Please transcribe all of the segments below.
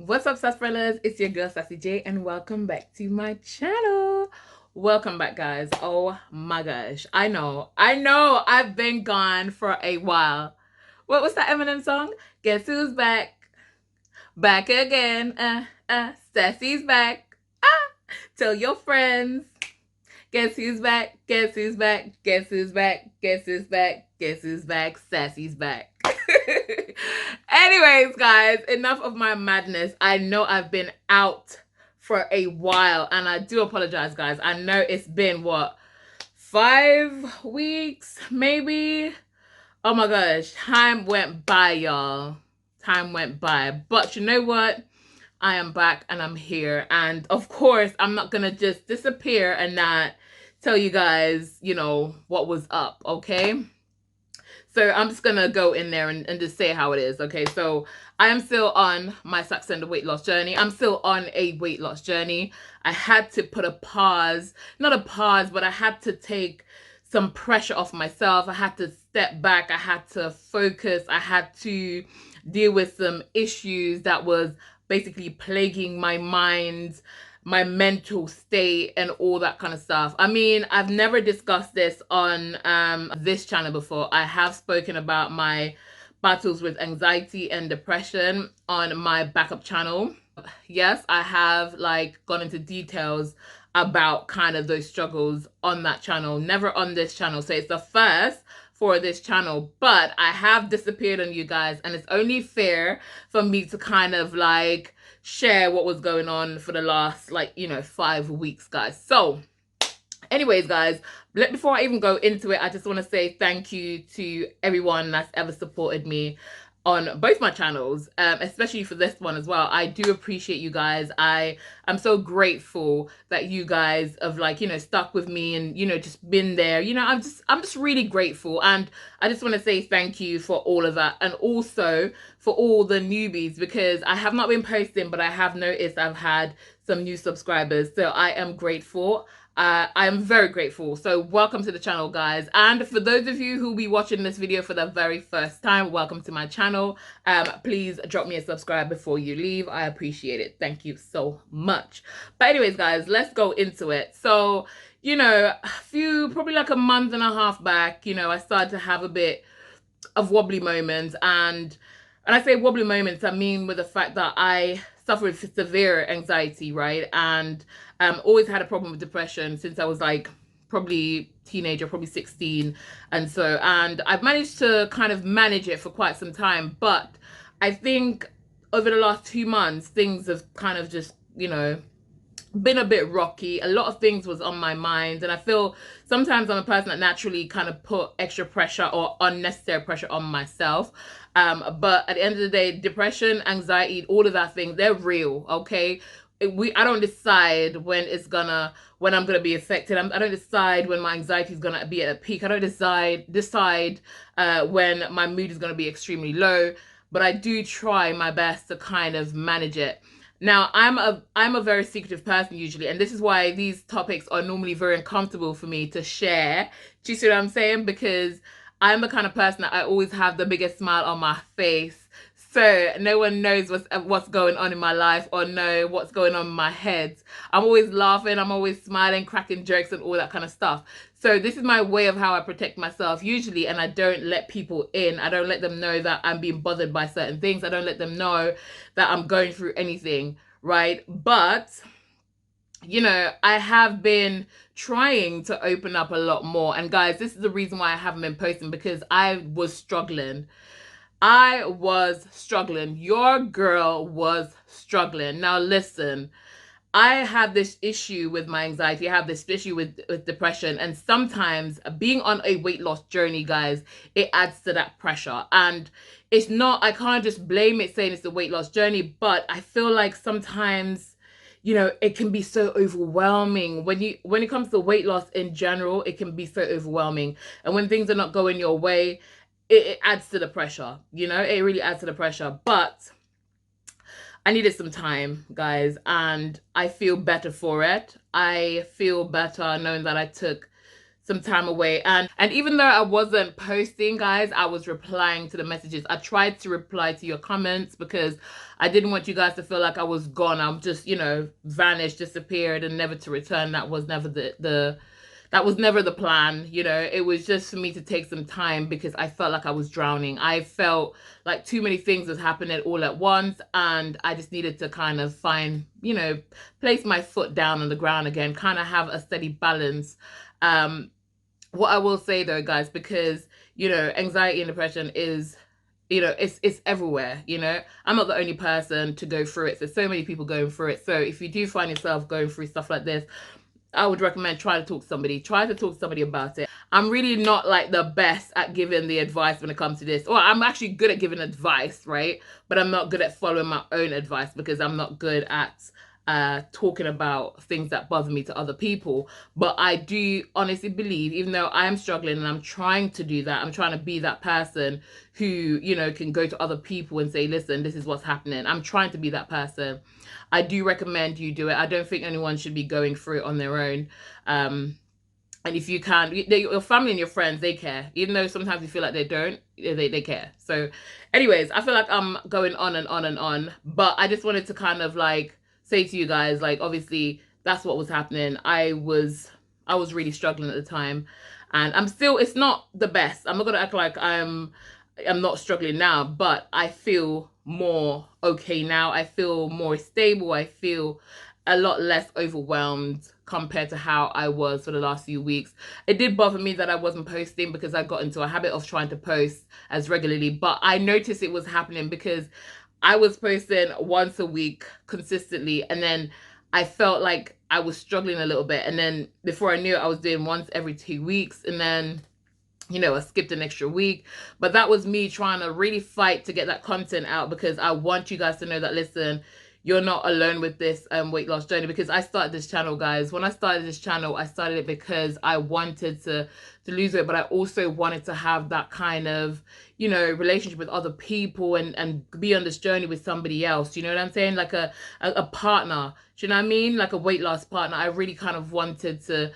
What's up, Sassfellas? It's your girl Sassy J, and welcome back to my channel. Welcome back, guys. Oh my gosh, I know, I've been gone for a while. What was that Eminem song? Guess who's back? Back again. Sassy's back. Tell your friends. Guess who's back? Guess who's back? Guess who's back? Guess who's back? Guess who's back? Sassy's back. Anyways, guys, enough of my madness. I know I've been out for a while, and I do apologize, guys. I know it's been, what, 5 weeks, maybe? Oh my gosh, time went by, y'all. Time went by. But you know what? I am back and I'm here. And of course, I'm not going to just disappear and not tell you guys, what was up, okay? So I'm just going to go in there and just say how it is, okay? So I am still on my Saxenda weight loss journey. I'm still on a weight loss journey. I had to put a pause, not a pause, but I had to take some pressure off myself. I had to step back. I had to focus. I had to deal with some issues that was basically plaguing my mind, my mental state, and all that kind of stuff. I mean, I've never discussed this on this channel before. I have spoken about my battles with anxiety and depression on my backup channel. Yes, I have gone into details about kind of those struggles on that channel, never on this channel. So it's the first for this channel, but I have disappeared on you guys, and it's only fair for me to kind of share what was going on for the last 5 weeks, guys. So anyways, guys, before I even go into it, I just want to say thank you to everyone that's ever supported me on both my channels, especially for this one as well. I do appreciate you guys. I'm so grateful that you guys have stuck with me and just been there. I'm just really grateful, and I just want to say thank you for all of that, and also for all the newbies, because I have not been posting, but I have noticed I've had some new subscribers, so I am grateful. I am very grateful. So welcome to the channel, guys. And for those of you who will be watching this video for the very first time, welcome to my channel. Please drop me a subscribe before you leave. I appreciate it. Thank you so much. But anyways, guys, let's go into it. So, probably like a month and a half back, I started to have a bit of wobbly moments. And I say wobbly moments, I mean with the fact that I suffer with severe anxiety, right? And always had a problem with depression since I was probably teenager, probably 16. And I've managed to kind of manage it for quite some time. But I think over the last 2 months, things have kind of just, been a bit rocky. A lot of things was on my mind, and I feel sometimes I'm a person that naturally kind of put extra pressure or unnecessary pressure on myself. But at the end of the day, depression, anxiety, all of that things, they're real, okay? I don't decide when I'm gonna be affected. I don't decide when my anxiety is gonna be at a peak. I don't decide when my mood is gonna be extremely low, but I do try my best to kind of manage it. Now, I'm a very secretive person usually, and this is why these topics are normally very uncomfortable for me to share. Do you see what I'm saying? Because I'm the kind of person that I always have the biggest smile on my face, so no one knows what's going on in my life or know what's going on in my head. I'm always laughing, I'm always smiling, cracking jokes and all that kind of stuff. So this is my way of how I protect myself usually, and I don't let people in. I don't let them know that I'm being bothered by certain things. I don't let them know that I'm going through anything, right? But I have been trying to open up a lot more. And guys, this is the reason why I haven't been posting, because I was struggling. Your girl was struggling. Now listen, I have this issue with my anxiety. I have this issue with depression. And sometimes being on a weight loss journey, guys, it adds to that pressure. And it's not, I can't just blame it saying it's the weight loss journey, but I feel like sometimes, it can be so overwhelming. When it comes to weight loss in general, it can be so overwhelming. And when things are not going your way, it adds to the pressure, it really adds to the pressure. But I needed some time, guys, and I feel better for it. I feel better knowing that I took some time away. And even though I wasn't posting, guys, I was replying to the messages. I tried to reply to your comments because I didn't want you guys to feel like I was gone. I'm just, vanished, disappeared, and never to return. That was never the plan. It was just for me to take some time because I felt like I was drowning. I felt like too many things was happening all at once, and I just needed to kind of place my foot down on the ground again, kind of have a steady balance. What I will say though, guys, because anxiety and depression is, it's everywhere. I'm not the only person to go through it. There's so many people going through it. So if you do find yourself going through stuff like this, I would recommend try to talk to somebody about it. I'm really not like the best at giving the advice when it comes to this. Or I'm actually good at giving advice, right? But I'm not good at following my own advice because I'm not good at talking about things that bother me to other people. But I do honestly believe, even though I'm struggling and I'm trying to do that, I'm trying to be that person who, can go to other people and say, listen, this is what's happening. I'm trying to be that person. I do recommend you do it. I don't think anyone should be going through it on their own. And if you can, your family and your friends, they care. Even though sometimes you feel like they don't, they care. So anyways, I feel like I'm going on and on and on. But I just wanted to kind of like say to you guys, like, obviously that's what was happening. I was really struggling at the time. And I'm still, it's not the best. I'm not going to act like I'm not struggling now, but I feel more okay now. I feel more stable. I feel a lot less overwhelmed compared to how I was for the last few weeks. It did bother me that I wasn't posting because I got into a habit of trying to post as regularly, but I noticed it was happening because I was posting once a week consistently, and then I felt like I was struggling a little bit, and then before I knew it, I was doing once every 2 weeks, and then I skipped an extra week. But that was me trying to really fight to get that content out because I want you guys to know that, listen, you're not alone with this weight loss journey. Because I started this channel, guys. When I started this channel, I started it because I wanted to lose weight, but I also wanted to have that kind of, relationship with other people and be on this journey with somebody else. You know what I'm saying? Like a partner. Do you know what I mean? Like a weight loss partner. I really kind of wanted to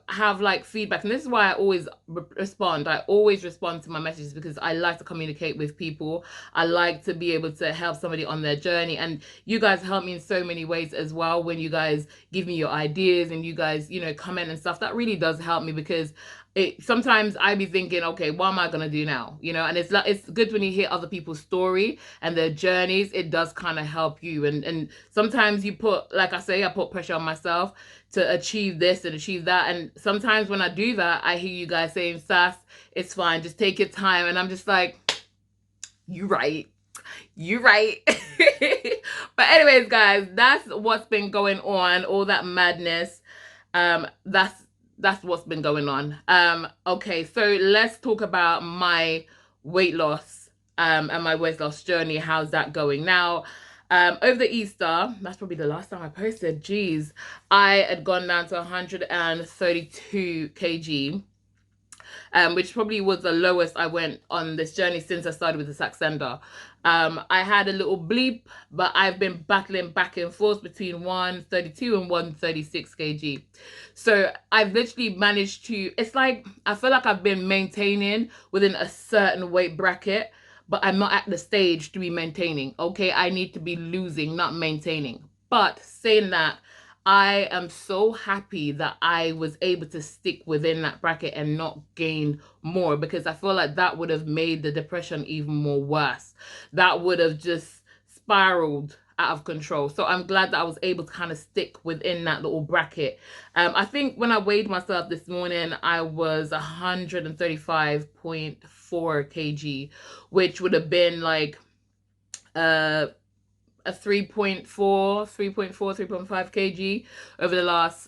have like feedback. And this is why I always respond. I always respond to my messages because I like to communicate with people. I like to be able to help somebody on their journey. And you guys help me in so many ways as well. When you guys give me your ideas and you guys, comment and stuff, that really does help me because sometimes I be thinking, okay, what am I gonna do now? And it's good when you hear other people's story and their journeys. It does kind of help you. And sometimes you put, like I say, I put pressure on myself to achieve this and achieve that. And sometimes when I do that, I hear you guys saying, Sass, it's fine, just take your time. And I'm just like, you right. But anyways, guys, that's what's been going on, all that madness. That's what's been going on. Okay, so let's talk about my weight loss and my weight loss journey. How's that going now? Over the Easter, that's probably the last time I posted, geez, I had gone down to 132 kg, which probably was the lowest I went on this journey since I started with the Saxenda. I had a little bleep, but I've been battling back and forth between 132 and 136 kg. So I've literally managed to, it's like, I feel like I've been maintaining within a certain weight bracket, but I'm not at the stage to be maintaining. Okay, I need to be losing, not maintaining. But saying that, I am so happy that I was able to stick within that bracket and not gain more, because I feel like that would have made the depression even more worse. That would have just spiraled out of control. So I'm glad that I was able to kind of stick within that little bracket. I think when I weighed myself this morning, I was 135.4 kg, which would have been like a 3.5 kg over the last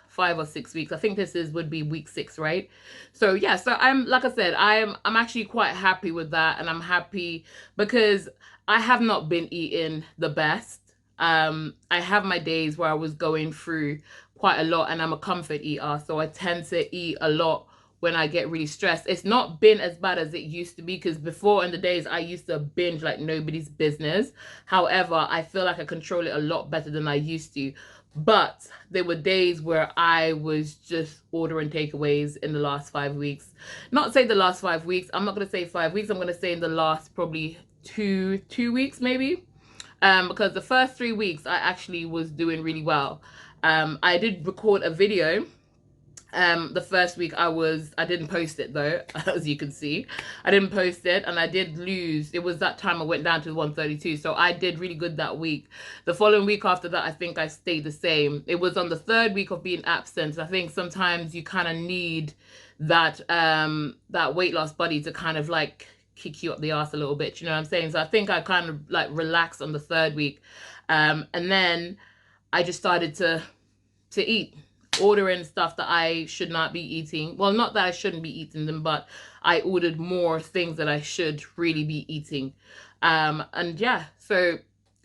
5 or 6 weeks. I think this would be week 6, right? So yeah, so I'm, like I said, I'm actually quite happy with that, and I'm happy because I have not been eating the best. I have my days where I was going through quite a lot, and I'm a comfort eater, so I tend to eat a lot when I get really stressed. It's not been as bad as it used to be, because before in the days I used to binge like nobody's business. However, I feel like I control it a lot better than I used to. But there were days where I was just ordering takeaways in the last 5 weeks. Not say the last 5 weeks. I'm not going to say 5 weeks. I'm going to say in the last probably two weeks maybe. Because the first 3 weeks I actually was doing really well. I did record a video. The first week I didn't post it though, as you can see. I didn't post it, and I did lose. It was that time I went down to 132. So I did really good that week. The following week after that, I think I stayed the same. It was on the third week of being absent. I think sometimes you kind of need that that weight loss buddy to kind of like kick you up the arse a little bit, you know what I'm saying? So I think I kind of like relaxed on the third week. And then I just started to eat, ordering stuff that I should not be eating. Well, not that I shouldn't be eating them, but I ordered more things that I should really be eating. And yeah, so,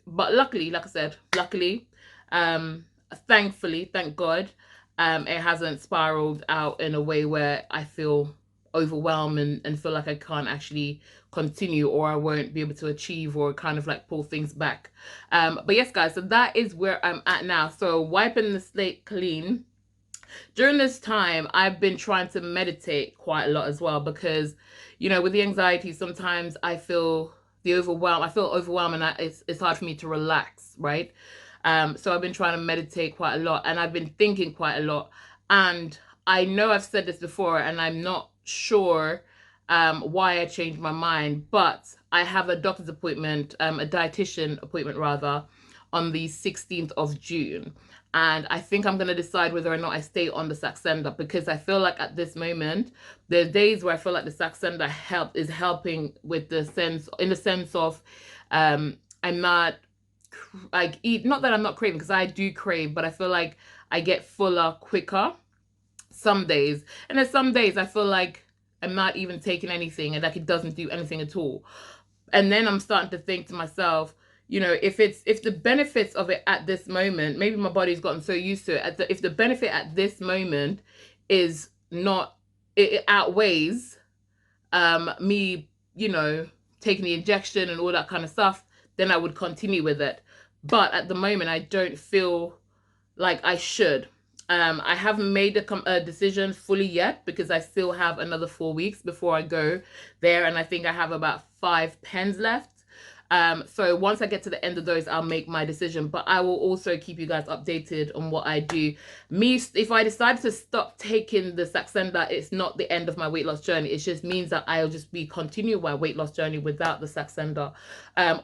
but luckily, like I said, luckily, thankfully, thank God, it hasn't spiraled out in a way where I feel overwhelmed and feel like I can't actually continue, or I won't be able to achieve, or kind of like pull things back. But yes, guys, so that is where I'm at now. So wiping the slate clean. During this time, I've been trying to meditate quite a lot as well, because, you know, with the anxiety, sometimes I feel overwhelmed, and it's hard for me to relax, right? So I've been trying to meditate quite a lot, and I've been thinking quite a lot. And I know I've said this before, and I'm not sure why I changed my mind, but I have a doctor's appointment, a dietitian appointment rather, on the 16th of June. And I think I'm going to decide whether or not I stay on the Saxenda, because I feel like at this moment, there's days where I feel like the Saxenda is helping with the sense of, I'm not like not that I'm not craving, because I do crave, but I feel like I get fuller quicker some days. And there's some days I feel like I'm not even taking anything, and like it doesn't do anything at all. And then I'm starting to think to myself, you know, if the benefits of it at this moment, maybe my body's gotten so used to it, if the benefit at this moment is not, it outweighs me, you know, taking the injection and all that kind of stuff, then I would continue with it. But at the moment, I don't feel like I should. I haven't made a decision fully yet, because I still have another 4 weeks before I go there, and I think I have about 5 pens left. So once I get to the end of those, I'll make my decision, but I will also keep you guys updated on what I do. If I decide to stop taking the Saxenda, it's not the end of my weight loss journey. It just means that I'll just be continuing my weight loss journey without the Saxenda.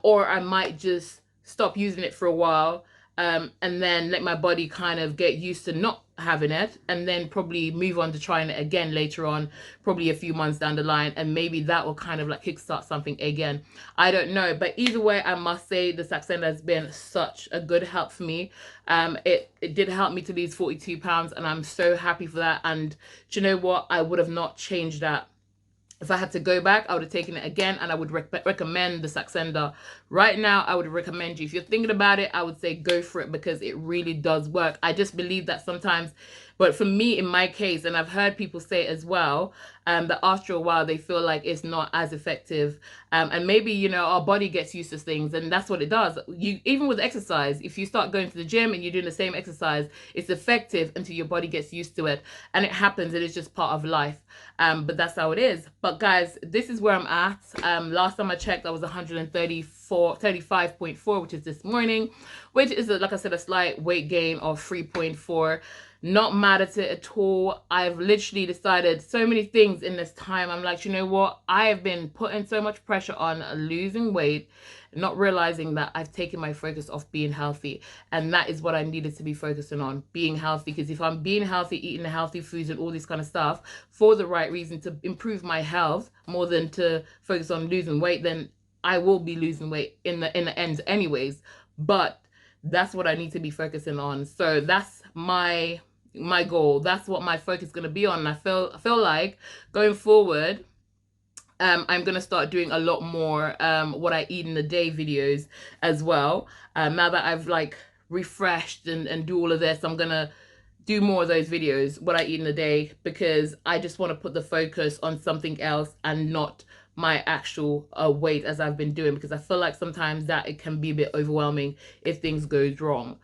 Or I might just stop using it for a while, and then let my body kind of get used to not having it, and then probably move on to trying it again later on, probably a few months down the line, and maybe that will kind of like kickstart something again. I don't know, but either way, I must say the Saxenda has been such a good help for me. It did help me to lose 42 pounds, and I'm so happy for that. And do you know what? I would have not changed that. If I had to go back, I would have taken it again, and I would recommend the Saxenda. Right now, I would recommend you. If you're thinking about it, I would say go for it, because it really does work. I just believe that sometimes, but for me, in my case, and I've heard people say as well, that after a while, they feel like it's not as effective. And maybe, you know, our body gets used to things, and that's what it does. Even with exercise, if you start going to the gym and you're doing the same exercise, it's effective until your body gets used to it. And it happens. It is just part of life. But that's how it is. But guys, this is where I'm at. Last time I checked, I was 135.4, which is this morning, which is, like I said, a slight weight gain of 3.4. Not mad at it at all. I've literally decided so many things in this time. I'm like, you know what? I have been putting so much pressure on losing weight, not realizing that I've taken my focus off being healthy. And that is what I needed to be focusing on, being healthy. Because if I'm being healthy, eating the healthy foods and all this kind of stuff for the right reason, to improve my health more than to focus on losing weight, then I will be losing weight in the end anyways. But that's what I need to be focusing on. So that's my goal. That's what my focus is going to be on. And I feel like going forward, I'm going to start doing a lot more what I eat in a day videos as well. Now that I've like refreshed and do all of this, I'm going to do more of those videos, what I eat in a day, because I just want to put the focus on something else and not my actual weight, as I've been doing, because I feel like sometimes that it can be a bit overwhelming if things goes wrong.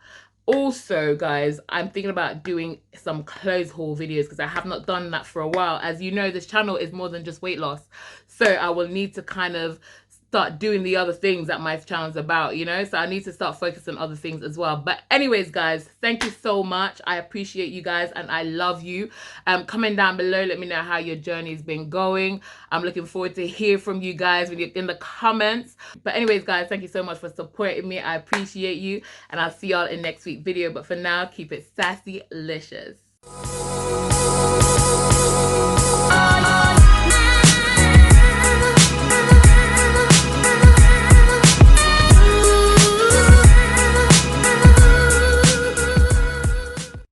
Also, guys, I'm thinking about doing some clothes haul videos because I have not done that for a while. As you know, this channel is more than just weight loss. So I will need to kind of start doing the other things that my channel's about, you know? So I need to start focusing on other things as well. But anyways, guys, thank you so much. I appreciate you guys and I love you. Comment down below, let me know how your journey's been going. I'm looking forward to hear from you guys when you're in the comments. But anyways, guys, thank you so much for supporting me. I appreciate you. And I'll see y'all in next week's video. But for now, keep it sassy-licious.